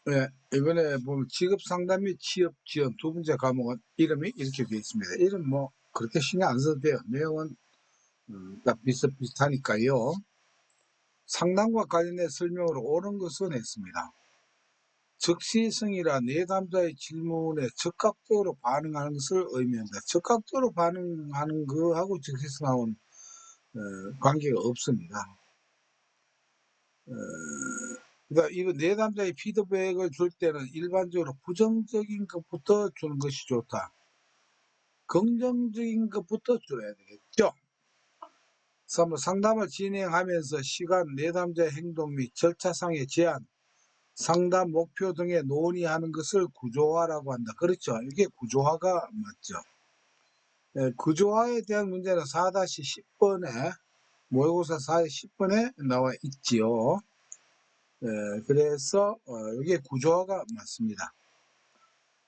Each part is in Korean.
예, 이번에 보면 직업 상담 및 취업 지원 두 번째 과목은 이름이 이렇게 되어 있습니다. 이름 뭐 그렇게 신경 안 써도 돼요. 내용은 딱 비슷비슷하니까요. 상담과 관련된 설명으로 옳은 것은 했습니다. 적시성이라 내담자의 질문에 적극적으로 반응하는 것을 의미합니다. 적극적으로 반응하는 거하고 적시성하고는 관계가 없습니다. 그러니까 이거 내담자의 피드백을 줄 때는 일반적으로 부정적인 것부터 주는 것이 좋다. 긍정적인 것부터 줘야 되겠죠. 3. 상담을 진행하면서 시간, 내담자의 행동 및 절차상의 제한, 상담 목표 등에 논의하는 것을 구조화라고 한다. 그렇죠. 이게 구조화가 맞죠. 구조화에 대한 문제는 4-10번에 모의고사 4-10번에 나와 있지요. 그래서 이게 구조화가 맞습니다.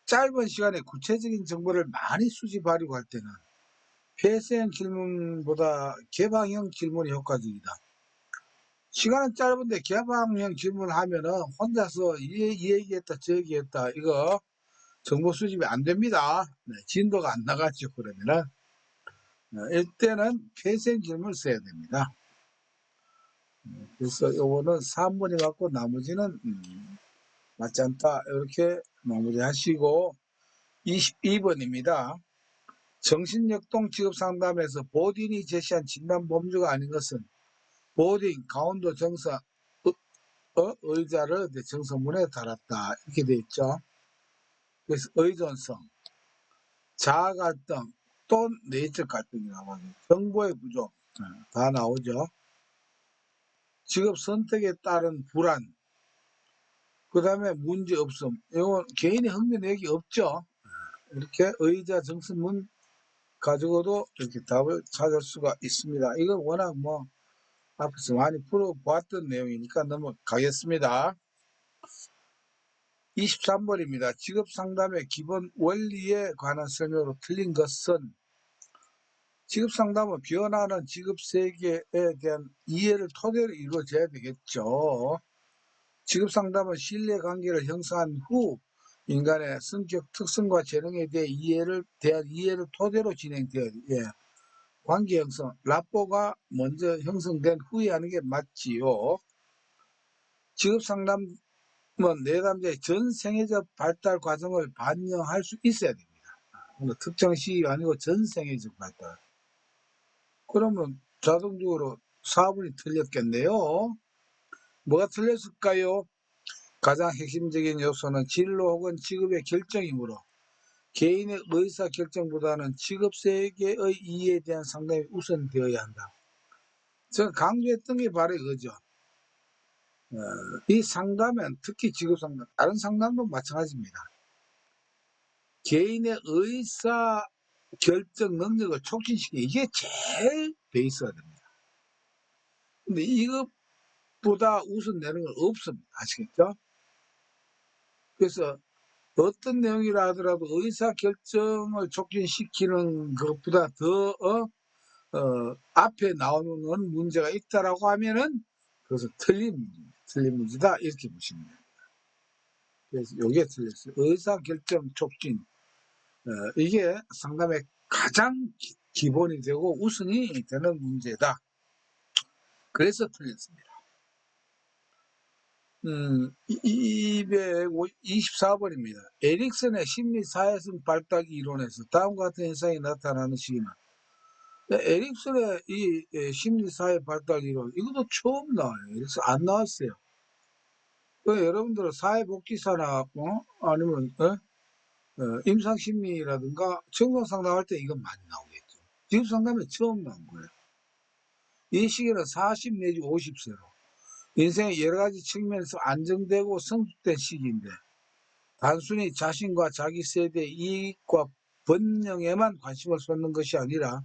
짧은 시간에 구체적인 정보를 많이 수집하려고 할 때는 폐쇄형 질문보다 개방형 질문이 효과적이다. 시간은 짧은데 개방형 질문을 하면은 혼자서 이 얘기했다 저 얘기했다 이거 정보 수집이 안 됩니다. 네, 진도가 안 나가죠. 그러면은 이때는 폐쇄형 질문을 써야 됩니다. 그래서 요거는 3번이 맞고 나머지는 맞지 않다. 이렇게 마무리하시고 22번입니다. 정신역동 직업상담에서 보딘이 제시한 진단 범주가 아닌 것은 보딘, 강원도 정사, 의자를 정서문에 달았다. 이렇게 돼 있죠. 그래서 의존성, 자아 갈등, 또 내적 갈등이 나와요. 정보의 부족, 다 나오죠. 직업 선택에 따른 불안, 그 다음에 문제 없음. 이건 개인의 흥미 내역이 없죠. 이렇게 의자 정서문 가지고도 이렇게 답을 찾을 수가 있습니다. 이건 워낙 뭐 앞에서 많이 풀어보았던 내용이니까 넘어가겠습니다. 23번입니다. 직업상담의 기본 원리에 관한 설명으로 틀린 것은 직업상담은 변화하는 직업세계에 대한 이해를 토대로 이루어져야 되겠죠. 직업상담은 신뢰관계를 형성한 후 인간의 성격 특성과 재능에 대한 이해를 토대로 진행되어야 돼요. 관계 형성, 라포가 먼저 형성된 후에 하는 게 맞지요. 직업상담은 내담자의 전 생애적 발달 과정을 반영할 수 있어야 됩니다. 특정 시기가 아니고 전 생애적 발달. 그러면 자동적으로 4번이 틀렸겠네요. 뭐가 틀렸을까요? 가장 핵심적인 요소는 진로 혹은 직업의 결정이므로 개인의 의사결정보다는 직업세계의 이해에 대한 상담이 우선되어야 한다. 제가 강조했던 게 바로 이거죠. 이 상담은 특히 직업상담, 다른 상담도 마찬가지입니다. 개인의 의사결정 능력을 촉진시키는 이게 제일 베이스가 됩니다. 근데 이것보다 우선 내는 건 없습니다. 아시겠죠? 그래서 어떤 내용이라 하더라도 의사결정을 촉진시키는 것보다 더 앞에 나오는 문제가 있다라고 하면은 그것은 틀린 문제다 이렇게 보시면 됩니다. 그래서 이게 틀렸어요. 의사결정 촉진 이게 상담의 가장 기본이 되고 우선이 되는 문제다. 그래서 틀렸습니다. 224번입니다. 에릭슨의 심리사회성 발달 이론에서 다음과 같은 현상이 나타나는 시기는 에릭슨의 이 심리사회 발달 이론 이것도 처음 나와요. 그래서 안 나왔어요. 여러분들 사회복지사나 아니면 임상심리라든가 청소상담할 때 이건 많이 나오겠죠. 직업상담에 처음 나온 거예요. 이 시기는 40 내지 50세로 인생의 여러 가지 측면에서 안정되고 성숙된 시기인데 단순히 자신과 자기 세대의 이익과 번영에만 관심을 쏟는 것이 아니라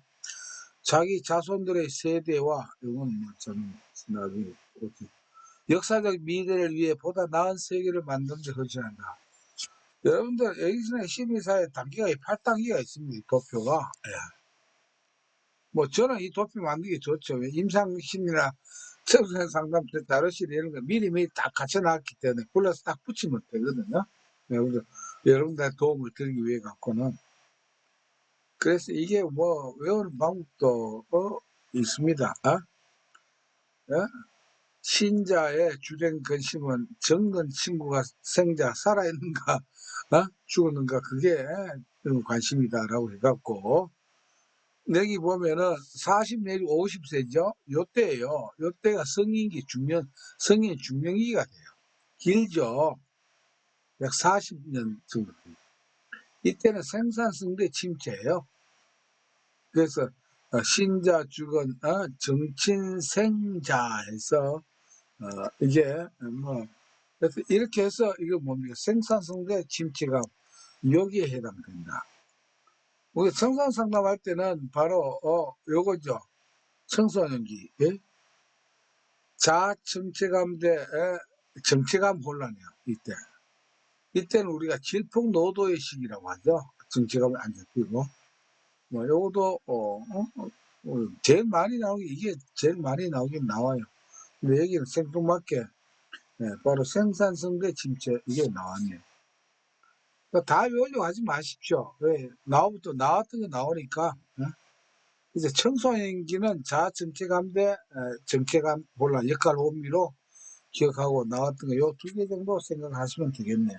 자기 자손들의 세대와 이건 뭐 저는 생각이 역사적 미래를 위해 보다 나은 세계를 만드는 데 헌신한다. 여러분들 에릭슨의 심리사회 단계가 8단계가 있습니다. 도표가. 뭐 저는 이 도표 만들기 좋죠. 임상심리나 청소년 상담 때 자료실 이런 거 미리 딱 갖춰놨기 때문에 불러서 딱 붙이면 되거든요. 여러분들 도움을 드리기 위해 갖고는. 그래서 이게 뭐 외우는 방법도 있습니다. 어? 신자의 주된 관심은 정근 친구가 생자 살아있는가 죽었는가 그게 관심이다라고 해갖고 여기 보면은 40 내지 50세죠. 요때예요. 요때가 성인 중년기가 돼요. 길죠. 약 40년 정도. 이때는 생산성대 침체예요. 그래서 신자 주건 정친생자 해서 이게 뭐 그래서 이렇게 해서 이거 뭡니까 생산성대 침체가 여기에 해당된다. 우리 청소년 상담할 때는 바로 요거죠. 청소년기 자정체감 대 정체감 혼란이에요. 이때는 우리가 질풍노도의 시기라고 하죠. 정체감이 안 잡히고 뭐 요것도 제일 많이 나오게 이게 제일 많이 나오긴 나와요. 근데 여기는 생뚱맞게 바로 생산성대 침체 이게 나왔네요. 그러니까 다 외우려고 하지 마십시오. 왜 나왔던 게 나오니까. 이제 청소년기는 자정체감 대 정체감 혼란 역할 혼미로 기억하고 나왔던 거 요 2개 정도 생각하시면 되겠네요.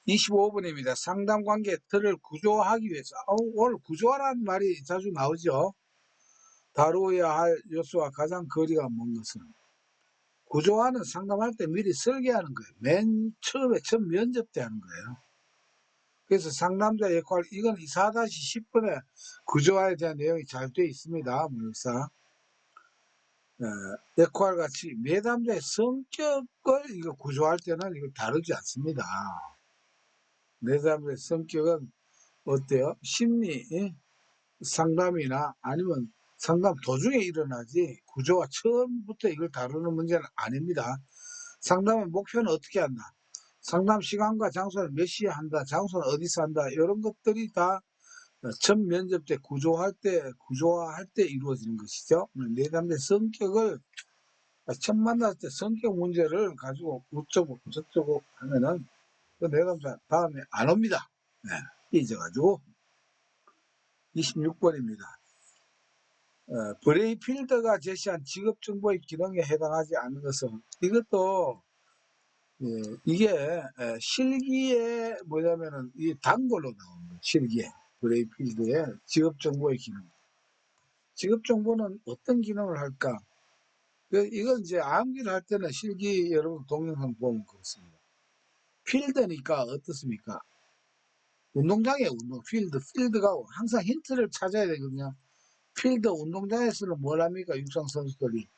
25번입니다. 상담관계 틀을 구조화하기 위해서 오늘 구조화라는 말이 자주 나오죠. 다루어야 할 요소와 가장 거리가 먼 것은 구조화는 상담할 때 미리 설계하는 거예요. 맨 처음에 첫 면접 때 하는 거예요. 그래서 상담자 역할 이건 4-10번에 구조화에 대한 내용이 잘 되어 있습니다. 문역사 역할같이 내담자의 성격을 이거 구조할 때는 이거 다루지 않습니다. 내담자의 성격은 어때요? 심리 상담이나 아니면 상담 도중에 일어나지 구조화 처음부터 이걸 다루는 문제는 아닙니다. 상담의 목표는 어떻게 한다? 상담 시간과 장소는 몇 시에 한다? 장소는 어디서 한다? 이런 것들이 다 첫 면접 때 구조화할 때 이루어지는 것이죠. 내담자의 성격을 처음 만났을 때 성격 문제를 가지고 어쩌고 저쩌고 하면은 그 내담자 다음에 안 옵니다. 삐져가지고 26번입니다. 브레이필드가 제시한 직업정보의 기능에 해당하지 않는 것은 이것도 이게 실기에 뭐냐면은 이 단골로 나오는 거예요. 실기에 브레이필드의 직업정보의 기능. 직업정보는 어떤 기능을 할까? 이건 이제 암기를 할 때는 실기 여러분 동영상 보면 그렇습니다. 필드니까 어떻습니까? 운동장에 필드가 항상 힌트를 찾아야 되거든요. 필드 운동장에서는 뭘 합니까? 육상 선수들이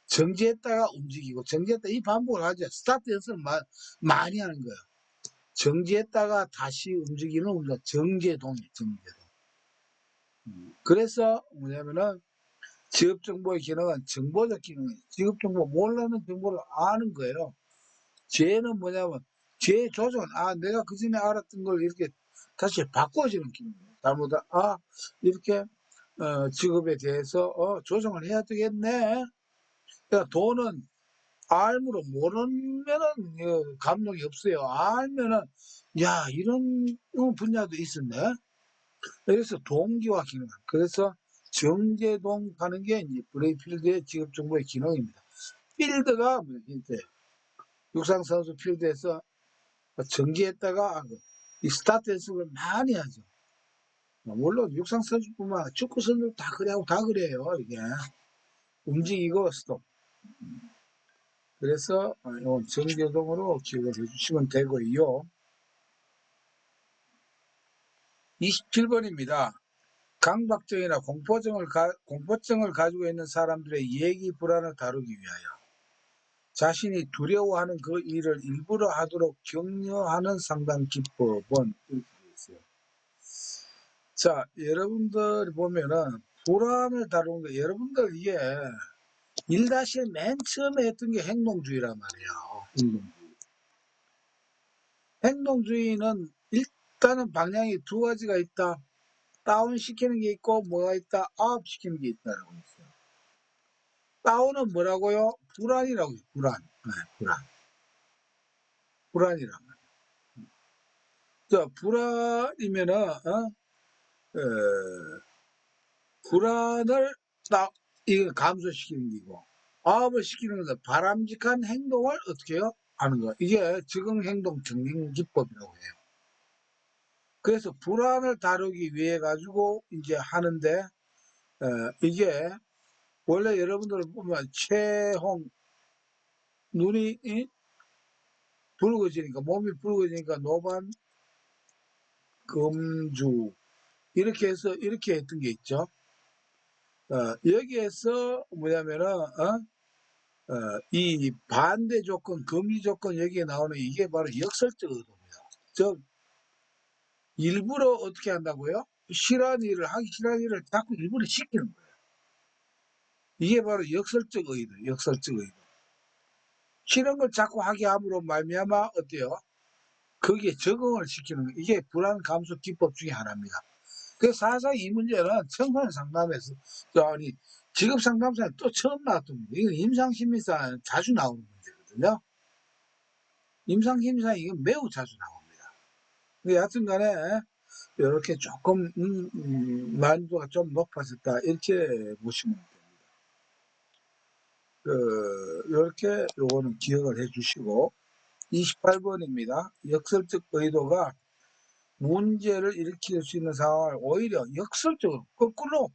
정지했다가 움직이고 정지했다 이 반복을 하죠. 스타트 연습을 많이 하는 거예요. 정지했다가 다시 움직이는 운동 정제동이에요. 정제동. 그래서 뭐냐면은 직업정보의 기능은 정보적 기능이에요. 직업정보 모르는 정보를 아는 거예요. 죄는 뭐냐면 죄 조정 내가 그 전에 알았던 걸 이렇게 다시 바꿔주는 기능이에요. 잘못한 이렇게 직업에 대해서 조정을 해야 되겠네. 그러니까 돈은 알므로 모르면은 감동이 없어요. 알면은 야 이런 분야도 있었네. 그래서 동기화 기능. 그래서 정제동 하는 게 이제 브레이필드의 직업정보의 기능입니다. 필드가 이제 육상선수 필드에서 정지했다가 이 스타트 연습을 많이 하죠. 물론 육상선수뿐만 아니라 축구선수도 다 그래요. 다 그래요. 이게 움직이고 스톱. 그래서 정제동으로 기억을 해주시면 되고요. 27번입니다. 강박증이나 공포증을 가지고 있는 사람들의 얘기 불안을 다루기 위하여 자신이 두려워하는 그 일을 일부러 하도록 격려하는 상담 기법은 이렇게 되어 있어요. 자, 여러분들 보면은 불안을 다루는 거 여러분들 이게 1-1 맨 처음에 했던 게 행동주의란 말이에요. 행동주의는 일단은 방향이 2가지가 있다. 다운 시키는 게 있고 뭐가 있다? 업 시키는 게 있다라고 했어요. 다운은 뭐라고요? 불안이라고 해요. 불안. 네, 불안. 불안이란 말이에요. 자, 불안이면은 불안을 딱 이거 감소시키는 기고 업을 시키는 것은 바람직한 행동을 어떻게 해요? 하는 거. 이게 적응행동 정리기법이라고 해요. 그래서 불안을 다루기 위해 가지고 이제 하는데 이게 원래 여러분들 보면 체홍 눈이 붉어지니까 몸이 붉어지니까 노반 금주 이렇게 해서 이렇게 했던 게 있죠. 여기에서 뭐냐면은 이 반대 조건, 금지 조건 여기에 나오는 이게 바로 역설적 의도입니다. 즉 일부러 어떻게 한다고요? 싫어하는 일을 하기 싫어하는 일을 자꾸 일부러 시키는 거예요. 이게 바로 역설적 의도, 역설적 의도. 싫은 걸 자꾸 하게 함으로 말미암아 어때요? 거기에 적응을 시키는 거. 이게 불안 감소 기법 중에 하나입니다. 그래서 사실상 이 문제는 청소년 상담에서 아니 직업 상담사에 또 처음 나왔던 문제. 이건 임상심리사는 자주 나오는 문제거든요. 임상심리사 이건 매우 자주 나옵니다. 여하튼간에 이렇게 조금 난이도가 좀 높아졌다 이렇게 보시면 됩니다. 이렇게 요거는 기억을 해주시고 28번입니다. 역설적 의도가 문제를 일으킬 수 있는 상황을 오히려 역설적으로 거꾸로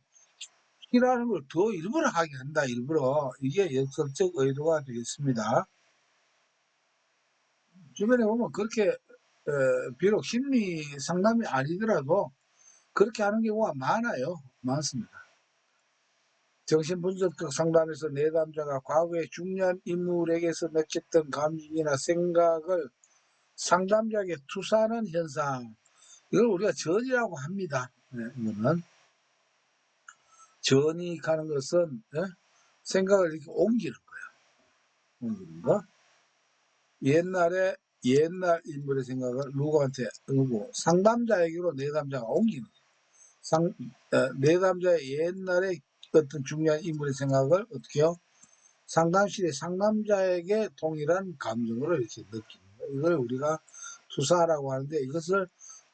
싫어하는 걸 더 일부러 하게 한다. 일부러 이게 역설적 의도가 되겠습니다. 주변에 보면 그렇게 비록 심리 상담이 아니더라도 그렇게 하는 경우가 많아요. 많습니다. 정신분석적 상담에서 내담자가 과거의 중요한 인물에게서 느꼈던 감정이나 생각을 상담자에게 투사하는 현상, 이걸 우리가 전이라고 합니다. 이거는 전이 가는 것은 생각을 이렇게 옮기는 거예요. 옮기는 거. 옛날 인물의 생각을 누구 상담자에게로 내담자가 옮기는 거예요. 내담자의 옛날에 어떤 중요한 인물의 생각을 어떻게 해요? 상담실의 상담자에게 동일한 감정으로 이렇게 느끼는 거예요. 이걸 우리가 투사라고 하는데 이것을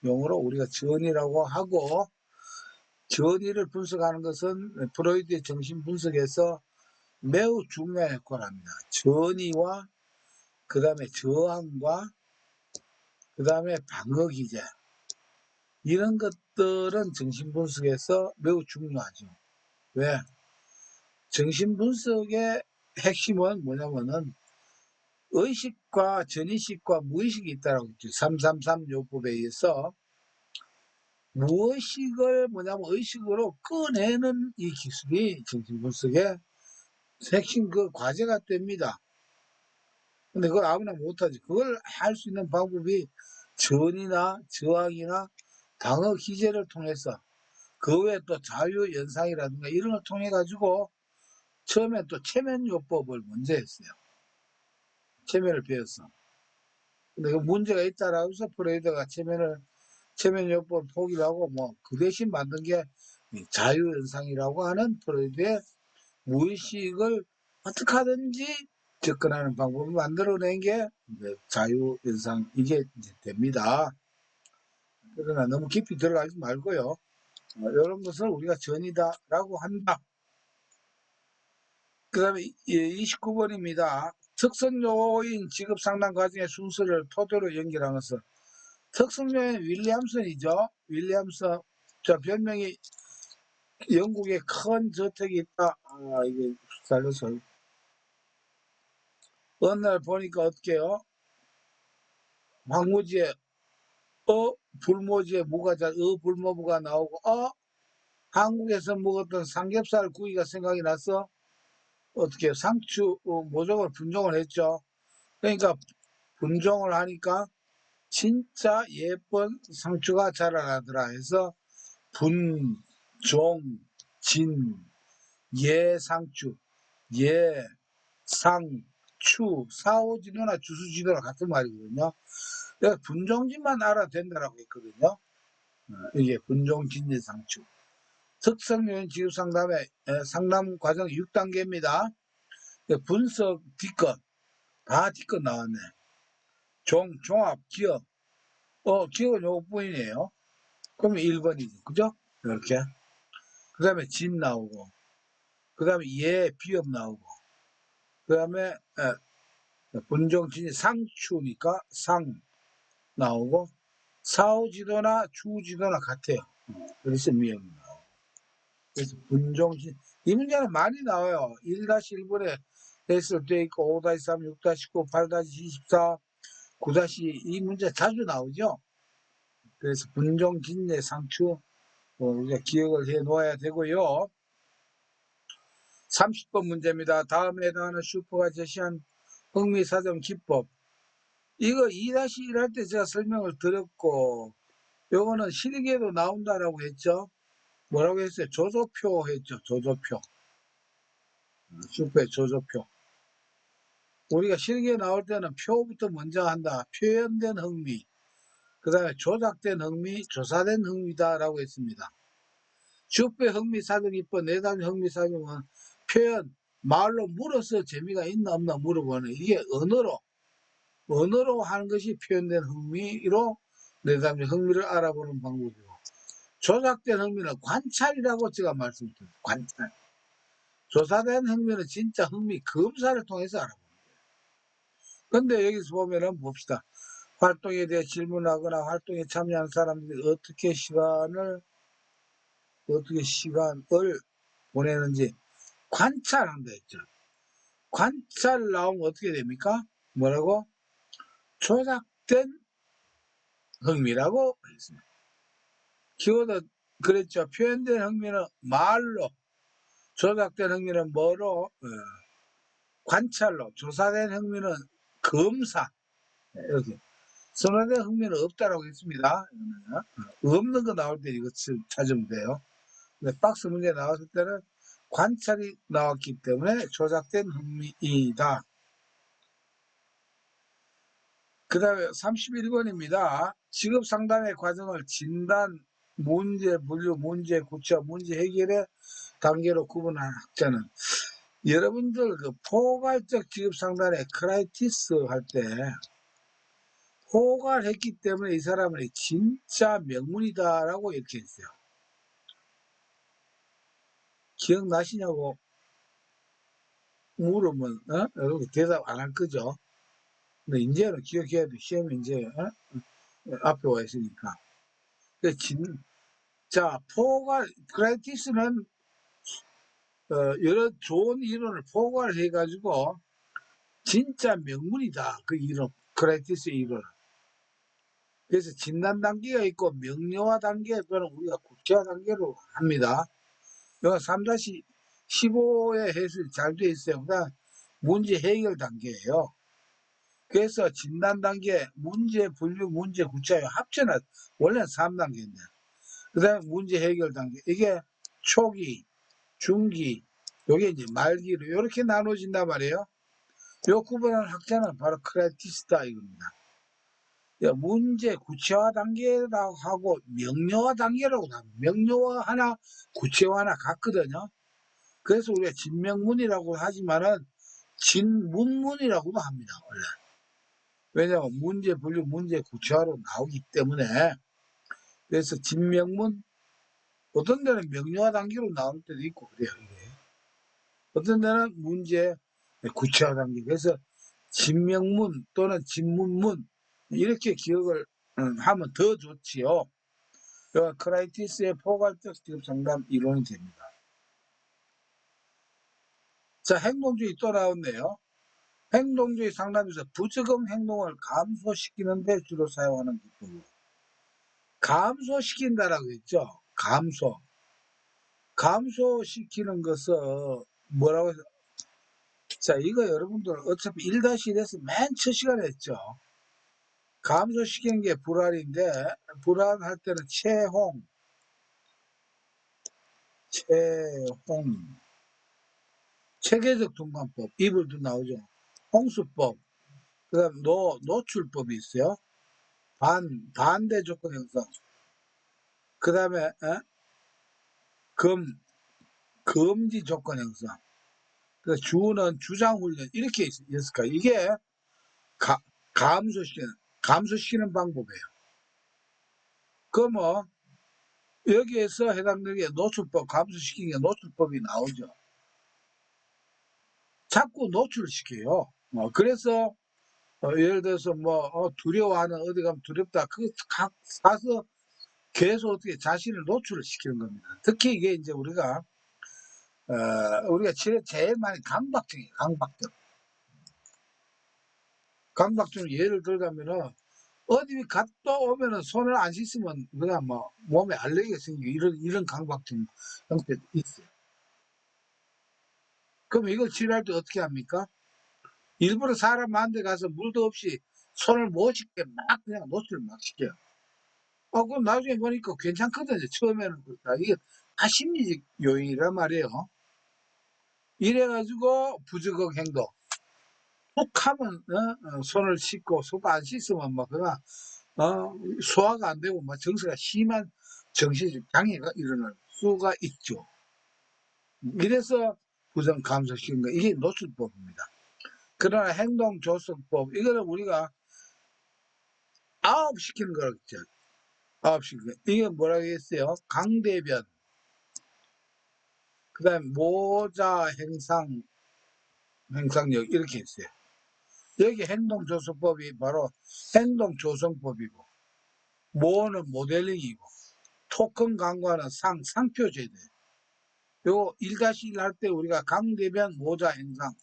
용어로 우리가 전이라고 하고, 전이를 분석하는 것은 프로이드의 정신분석에서 매우 중요한 역할을 합니다. 전이와 그 다음에 저항과 그 다음에 방어 기제, 이런 것들은 정신분석에서 매우 중요하죠. 왜? 정신분석의 핵심은 뭐냐면은 의식과 전의식과 무의식이 있다라고 했죠. 333 요법에 의해서 무의식을 의식으로 꺼내는 이 기술이 정신분석의 핵심 그 과제가 됩니다. 근데 그걸 아무나 못하지. 그걸 할 수 있는 방법이 전이나 저항이나 방어 기제를 통해서, 그 외에 또 자유연상이라든가 이런 걸 통해 가지고 처음에 또 체면요법을 먼저 했어요. 체면을 배웠어. 근데 그 문제가 있다라고 해서 프로이드가 체면요법을 포기를 하고 그 대신 만든 게 자유연상이라고 하는 프로이드의 무의식을 어떻게 하든지 접근하는 방법을 만들어낸 게 자유연상, 이게 이제 됩니다. 그러나 너무 깊이 들어가지 말고요. 이런 것을 우리가 전이다라고 한다. 그 다음에 29번입니다. 특성요인 직업상담 과정의 순서를 토대로 연결한 것은, 특성요인 윌리엄슨이죠. 윌리엄슨. 자, 별명이 영국에 큰 저택이 있다. 이게 살려서. 어느 날 보니까 어떻게요? 황무지에 불모지에 불모부가 나오고, 한국에서 먹었던 삼겹살 구이가 생각이 나서 어떻게 상추 모종을 분종을 했죠. 그러니까 분종을 하니까 진짜 예쁜 상추가 자라나더라 해서 분종 진 예상추, 예상추, 사오진호나 주수진호나 같은 말이거든요. 내가 분종진만 알아도 된다라고 했거든요. 이게 분종진리상추. 특성요인 지급상담의 상담 과정 6단계입니다. 분석 D건, 다 D건 나왔네. 종합, 기억. 기억은 요것뿐이에요. 그러면 1번이죠. 그죠? 이렇게. 그 다음에 진 나오고, 그 다음에 비업 나오고, 그 다음에 분종진리 상추니까 상 나오고, 사후지도나 추후지도나 같아요. 그래서 미역이 나오고. 그래서 분종진, 이 문제는 많이 나와요. 1-1번에 S로 되어 있고, 5-3, 6-9, 8-24, 9- 이 문제 자주 나오죠. 그래서 분종진리 상추, 우리가 기억을 해 놓아야 되고요. 30번 문제입니다. 다음에 해당하는 슈퍼가 제시한 흥미사전 기법. 이거 2-1 할 때 제가 설명을 드렸고, 요거는 실기에도 나온다라고 했죠. 뭐라고 했어요? 조조표 했죠. 조조표. 슈퍼의 조조표. 우리가 실기에 나올 때는 표부터 먼저 한다. 표현된 흥미. 그 다음에 조작된 흥미, 조사된 흥미다라고 했습니다. 슈퍼의 흥미사전 기법, 내단 흥미사전은 표현, 말로 물어서 재미가 있나 없나 물어보는, 이게 언어로 하는 것이 표현된 흥미로 내담의 흥미를 알아보는 방법이고, 조작된 흥미는 관찰이라고 제가 말씀드렸어요. 관찰. 조사된 흥미는 진짜 흥미 검사를 통해서 알아보는 거예요. 근데 여기서 보면은 봅시다. 활동에 대해 질문하거나 활동에 참여한 사람들이 어떻게 시간을 보내는지 관찰한다 했죠. 관찰 나오면 어떻게 됩니까? 뭐라고? 조작된 흥미라고 했습니다. 키워드 그랬죠. 표현된 흥미는 말로, 조작된 흥미는 뭐로? 관찰로, 조사된 흥미는 검사. 이렇게. 선호된 흥미는 없다라고 했습니다. 없는 거 나올 때 이거 찾으면 돼요. 근데 박스 문제 나왔을 때는 관찰이 나왔기 때문에 조작된 흥미이다. 그 다음에 31번입니다. 직업 상담의 과정을 진단, 문제 분류, 문제 구체화, 문제 해결의 단계로 구분한 학자는, 여러분들 그 포괄적 직업 상담의 크라이티스 할 때 포괄했기 때문에 이 사람은 진짜 명문이다라고 이렇게 했어요. 기억나시냐고 물으면 여러분 대답 안 할 거죠. 근데 이제는 기억해야 돼. 시험에 이제 앞에 와 있으니까. 자, 포괄 크라이티스는 여러 좋은 이론을 포괄해가지고 진짜 명문이다. 그 이론, 크라이티스 이론. 그래서 진단 단계가 있고 명료화 단계, 그거는 우리가 구체화 단계로 합니다. 여기 3-15의 해설이 잘 되어 있어요. 그다음 문제 해결 단계예요. 그래서 진단 단계, 문제 분류, 문제 구체화 합쳐는 원래는 3단계인데, 그다음에 문제 해결 단계. 이게 초기, 중기, 요게 이제 말기로 이렇게 나눠진단 말이에요. 요 구분하는 학자는 바로 크라이티스다 이겁니다. 문제 구체화 단계라고 하고 명료화 단계라고 합니다. 명료화 하나, 구체화 하나 같거든요. 그래서 우리가 진명문이라고 하지만은 진문문이라고도 합니다. 원래. 왜냐하면 문제 분류, 문제 구체화로 나오기 때문에. 그래서 진명문, 어떤 데는 명료화 단계로 나올 때도 있고 그래요. 이게. 어떤 데는 문제 구체화 단계. 그래서 진명문 또는 진문문 이렇게 기억을 하면 더 좋지요. 크라이티스의 포괄적 직업 상담 이론이 됩니다. 자, 행동주의 또 나왔네요. 행동주의 상담에서 부적응 행동을 감소시키는 데 주로 사용하는 기법으로. 감소시킨다라고 했죠. 감소시키는 것은 뭐라고 해서, 자, 이거 여러분들 어차피 1-1에서 맨 첫 시간에 했죠. 감소시키는 게 불안인데, 불안할 때는 체계적 통감법, 이불도 나오죠. 홍수법, 그 다음 노출법이 있어요. 반대 조건 형성. 그 다음에 금지 조건 형성. 그 주는 주장훈련 이렇게 있을까? 이게 감소시키는 방법이에요. 그러면 여기에서 해당되게 노출법, 감소시키는 게 노출법이 나오죠. 자꾸 노출시켜요. 그래서 예를 들어서 두려워하는, 어디 가면 두렵다. 가서 계속 어떻게 자신을 노출을 시키는 겁니다. 특히 이게 이제 우리가 제일 많이 강박증이에요. 강박증 예를 들자면은 어디 갔다 오면은 손을 안 씻으면 그냥 몸에 알레르기가 생기고 이런 강박증 형태도 있어요. 그럼 이걸 치료할 때 어떻게 합니까? 일부러 사람 많은 데 가서 물도 없이 손을 못 씻게 막 그냥 노출을 막 시켜요. 그럼 나중에 보니까 괜찮거든요. 처음에는 그렇다. 이게 다 심리적 요인이란 말이에요. 이래가지고 부적격 행동. 툭 하면 손을 씻고 속 안 씻으면 그냥 소화가 안 되고 정서가 심한 정신적 장애가 일어날 수가 있죠. 이래서 부정 감소시키는 거 이게 노출법입니다. 그러나 행동조성법 이거는 우리가 아웃시키는 거겠죠. 아웃시키는 거. 이게 뭐라고 했어요? 강대변, 그 다음에 모자 행상력 이렇게 했어요. 여기 행동조성법이 바로 행동조성법이고, 모는 모델링이고, 토큰 강과는 상표제도. 요 1-1 할 때 우리가 강대변, 모자 행상,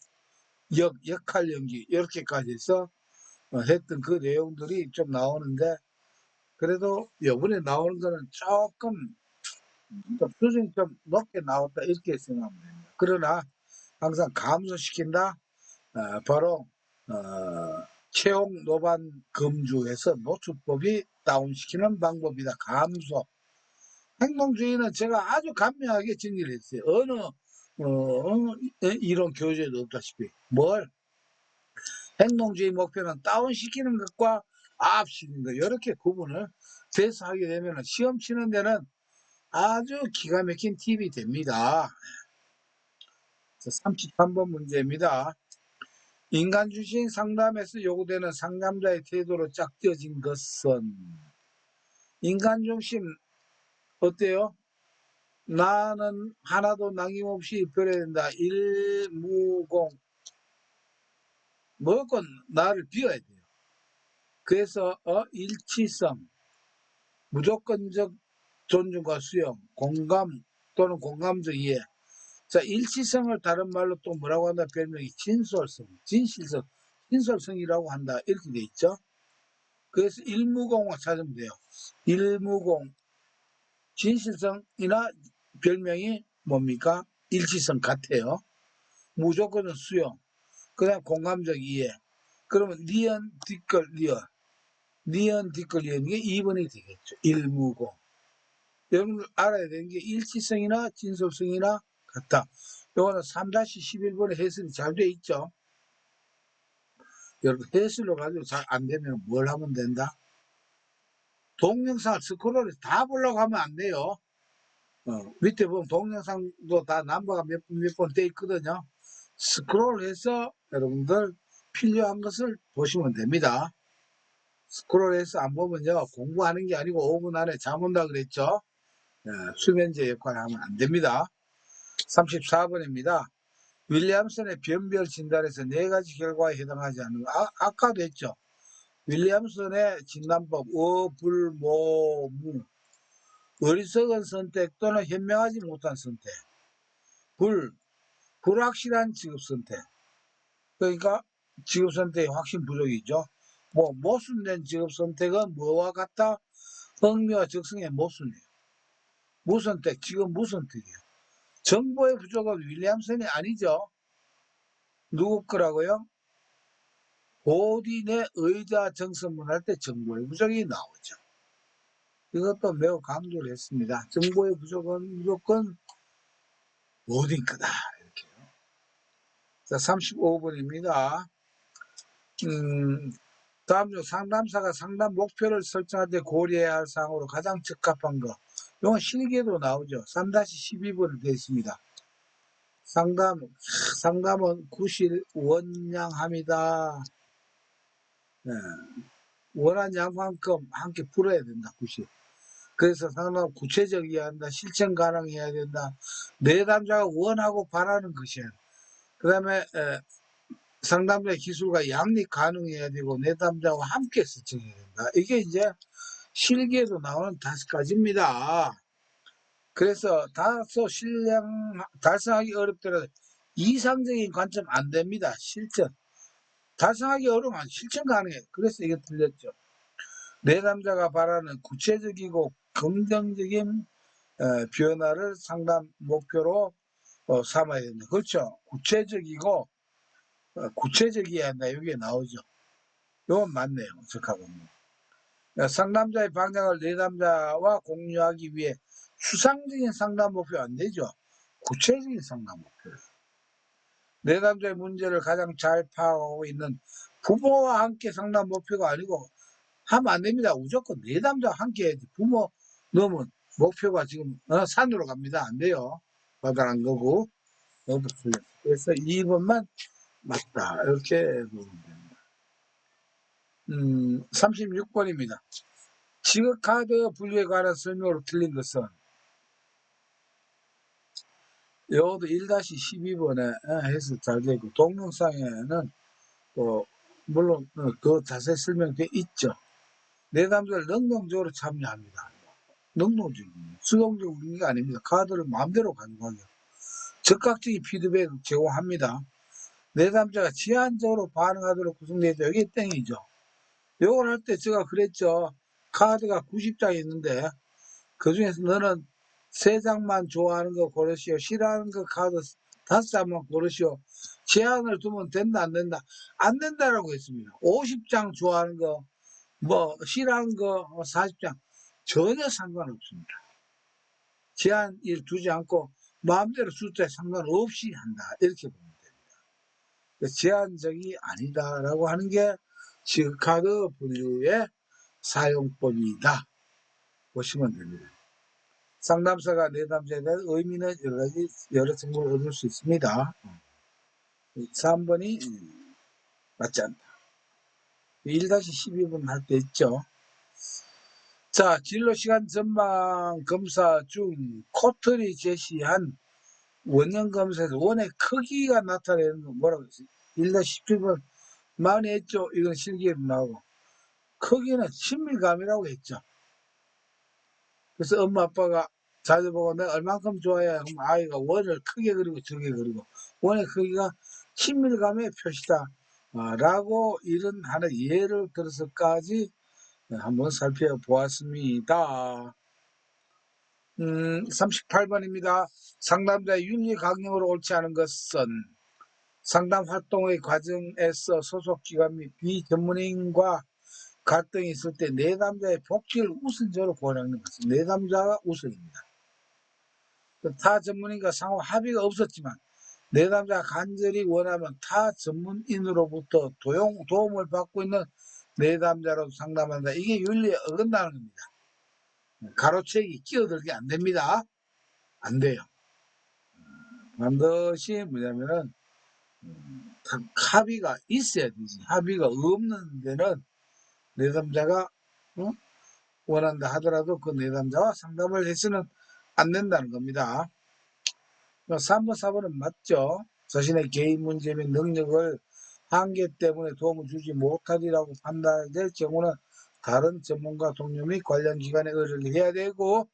역할 연기 이렇게까지 해서 했던 그 내용들이 좀 나오는데, 그래도 요번에 나오는 거는 조금 수준이 좀 높게 나왔다 이렇게 생각하면 됩니다. 그러나 항상 감소시킨다. 바로 채용 노반 금주에서 노출법이 다운시키는 방법이다. 감소. 행동주의는 제가 아주 간명하게 정리를 했어요. 이론 교재도 없다시피. 행동주의 목표는 다운시키는 것과 업시키는 것, 이렇게 구분을 돼서 하게 되면 시험 치는 데는 아주 기가 막힌 팁이 됩니다. 33번 문제입니다. 인간 중심 상담에서 요구되는 상담자의 태도로 짝지어진 것은, 인간 중심 어때요? 나는 하나도 남김없이 버려야 된다. 일무공. 무조건 나를 비워야 돼요. 그래서 일치성, 무조건적 존중과 수용, 공감 또는 공감적 이해. 자, 일치성을 다른 말로 또 뭐라고 한다? 별명이 진솔성, 진실성, 진솔성이라고 한다. 이렇게 돼 있죠. 그래서 일무공을 찾으면 돼요. 일무공, 진실성이나 별명이 뭡니까? 일치성 같아요. 무조건은 수용, 그 다음 공감적 이해. 그러면 니언, 디끌, 리얼. 니언, 디끌, 리얼. 이게 2번이 되겠죠. 일무공. 여러분들 알아야 되는 게 일치성이나 진솔성이나 같다. 요거는 3-11번에 해설이 잘 돼 있죠. 여러분 해설로 가지고 잘 안 되면 뭘 하면 된다? 동영상을 스크롤해서 다 보려고 하면 안 돼요. 밑에 보면 동영상도 다 넘버가 몇 번 돼 있거든요. 스크롤해서 여러분들 필요한 것을 보시면 됩니다. 스크롤해서 안 보면요, 공부하는 게 아니고 5분 안에 잠 온다 그랬죠. 수면제 역할을 하면 안 됩니다. 34번입니다. 윌리엄슨의 변별 진단에서 4가지 결과에 해당하지 않는 거. 아까도 했죠. 윌리엄슨의 진단법, 불, 모, 무. 어리석은 선택 또는 현명하지 못한 선택. 불확실한 직업 선택. 그러니까 직업 선택의 확신 부족이죠. 모순된 직업 선택은 뭐와 같다? 흥미와 적성의 모순이에요. 무선택, 지금 무선택이에요. 정보의 부족은 윌리엄슨이 아니죠. 누구 거라고요? 고딘의 의자 정선문 할 때 정보의 부족이 나오죠. 이것도 매우 강조를 했습니다. 정보의 부족은 무조건 고딘 거다. 이렇게요. 자, 35번입니다. 다음 중 상담사가 상담 목표를 설정할 때 고려해야 할 사항으로 가장 적합한 거. 이건 실기에도 나오죠. 3-12번으로 되어 있습니다. 상담은 구실 원량합니다. 네. 원한 양만큼 함께 풀어야 된다. 구실. 그래서 상담 구체적이어야 한다. 실천 가능해야 된다. 내담자가 원하고 바라는 것이야. 그 다음에 상담자의 기술과 양립 가능해야 되고 내담자와 함께 설정해야 된다. 이게 이제 실기에도 나오는 5가지입니다. 그래서 달성하기 어렵더라도 이상적인 관점 안 됩니다. 실천. 달성하기 어려우면 실천 가능해. 그래서 이게 틀렸죠. 내담자가 바라는 구체적이고 긍정적인 변화를 상담 목표로 삼아야 된다. 그렇죠. 구체적이고 구체적이어야 한다. 이게 나오죠. 이건 맞네요. 적합합니다. 상담자의 방향을 내담자와 공유하기 위해 추상적인 상담 목표 안 되죠. 구체적인 상담 목표. 내담자의 문제를 가장 잘 파악하고 있는 부모와 함께 상담 목표가 아니고 하면 안 됩니다. 무조건 내담자와 함께 해야지. 부모 넣으면 목표가 지금 산으로 갑니다. 안 돼요. 받아난 거고. 그래서 2번만 맞다. 이렇게 보면 됩니다. 36번입니다. 지급카드 분류에 관한 설명으로 틀린 것은 이것도 1-12번에 해서 잘 되어 있고 동영상에는 물론 그 자세히 설명되어 있죠. 내담자를 능동적으로 참여합니다. 능동적인 수동적인 게 아닙니다. 카드를 마음대로 가져가게 적극적인 피드백을 제공합니다. 내담자가 제한적으로 반응하도록 구성되어 있죠. 이게 땡이죠. 요걸 할 때 제가 그랬죠. 카드가 90장이 있는데 그 중에서 너는 3장만 좋아하는 거 고르시오. 싫어하는 거 카드 5장만 고르시오. 제한을 두면 된다 안 된다? 안 된다라고 했습니다. 50장 좋아하는 거 싫어하는 거 40장 전혀 상관없습니다. 제한 두지 않고 마음대로 숫자에 상관없이 한다. 이렇게 보면 됩니다. 제한적이 아니다라고 하는 게 지급카드 분류의 사용법이다. 보시면 됩니다. 상담사가 내담자에 대한 의미는 여러 정보를 얻을 수 있습니다. 3번이 맞지 않다. 1-12번 할 때 있죠. 자, 진로시간 전망 검사 중 코틀이 제시한 원형 검사에서 원의 크기가 나타내는 건 뭐라고 했어요? 1-17번 많이 했죠. 이건 실기에도 나오고. 크기는 친밀감이라고 했죠. 그래서 엄마 아빠가 자주 보고 내가 얼만큼 좋아해야 하면 아이가 원을 크게 그리고 적게 그리고 원의 크기가 친밀감의 표시다. 라고 이런 하나의 예를 들어서까지 한번 살펴보았습니다. 38번입니다. 상담자의 윤리 강령으로 옳지 않은 것은 상담 활동의 과정에서 소속기관 및 비전문인과 갈등이 있을 때 내담자의 복지를 우선적으로 고려하는 것은 내담자가 우선입니다. 타 전문인과 상호 합의가 없었지만 내담자가 간절히 원하면 타 전문인으로부터 도움을 받고 있는 내담자로 상담한다. 이게 윤리에 어긋나는 겁니다. 가로채기 끼어들게 안 됩니다. 안 돼요. 반드시 뭐냐면은 합의가 있어야 되지. 합의가 없는 데는 내담자가 원한다 하더라도 그 내담자와 상담을 해서는 안 된다는 겁니다. 3번, 4번은 맞죠. 자신의 개인 문제 및 능력을 한계 때문에 도움을 주지 못하리라고 판단될 경우는 다른 전문가 동료 및 관련 기관에 의뢰를 해야 되고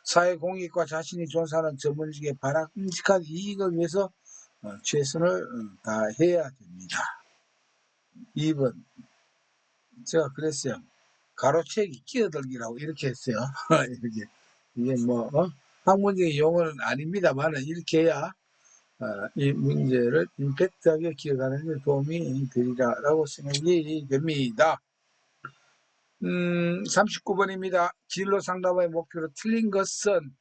사회 공익과 자신이 종사하는 전문직의 바람직한 이익을 위해서 최선을 다해야 됩니다. 2번 제가 그랬어요. 가로채기 끼어들기라고 이렇게 했어요. 이렇게 이게 학문적인 용어는 아닙니다만 이렇게 해야 이 문제를 임팩트하게 기억하는 데 도움이 되리라라고 생각이 됩니다. 39번입니다. 진로 상담의 목표로 틀린 것은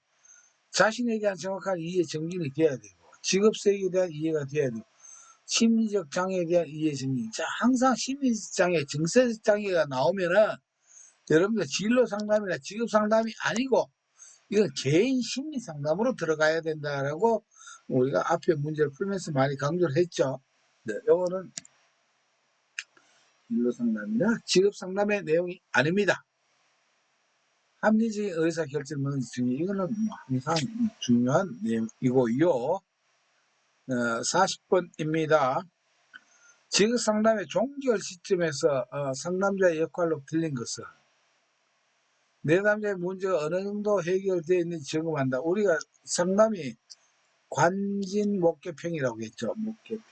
자신에 대한 정확한 이해 정진이 돼야 되고 직업색에 대한 이해가 돼야 되고 심리적 장애에 대한 이해 정진. 자, 항상 심리적 장애, 정서적 장애가 나오면은 여러분들 진로 상담이나 직업 상담이 아니고 이건 개인 심리 상담으로 들어가야 된다라고 우리가 앞에 문제를 풀면서 많이 강조를 했죠. 네, 요거는 진로 상담이나 직업 상담의 내용이 아닙니다. 합리적인 의사결정 능력 중에 이거는 뭐 항상 중요한 내용이고요. 40번입니다. 직업 상담의 종결 시점에서 상담자의 역할로 들린 것은 내담자의 문제가 어느 정도 해결되어 있는지 점검한다. 우리가 상담이 관진 목표평이라고 했죠. 목표평.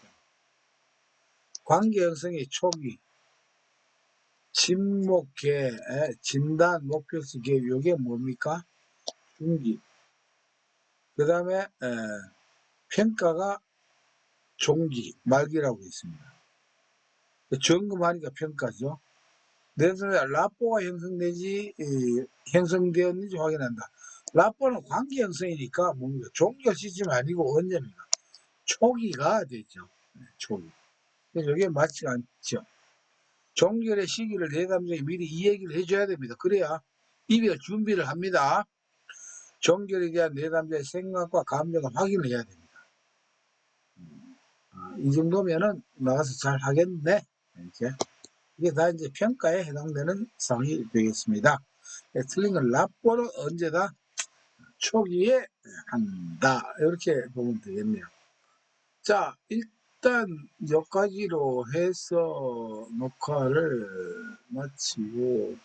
관계 형성의 초기, 진목계, 진단, 목표수 계획, 요게 뭡니까? 중기. 그 다음에 평가가 종기, 말기라고 있습니다. 점검하니까 평가죠. 그래서 라포가 형성되었는지 확인한다. 라포는 관계 형성이니까 뭡니까? 종결 시점 아니고 언제입니까? 초기가 되죠. 초기. 그래서 이게 맞지 않죠. 종결의 시기를 내담자에 미리 이 얘기를 해줘야 됩니다. 그래야 이별 준비를 합니다. 종결에 대한 내담자의 생각과 감정을 확인을 해야 됩니다. 이 정도면은 나가서 잘 하겠네. 이렇게. 이게 다 이제 평가에 해당되는 사항이 되겠습니다. 틀린 건 라포는 언제다? 초기에 한다. 이렇게 보면 되겠네요. 자, 일단 여기까지로 해서 녹화를 마치고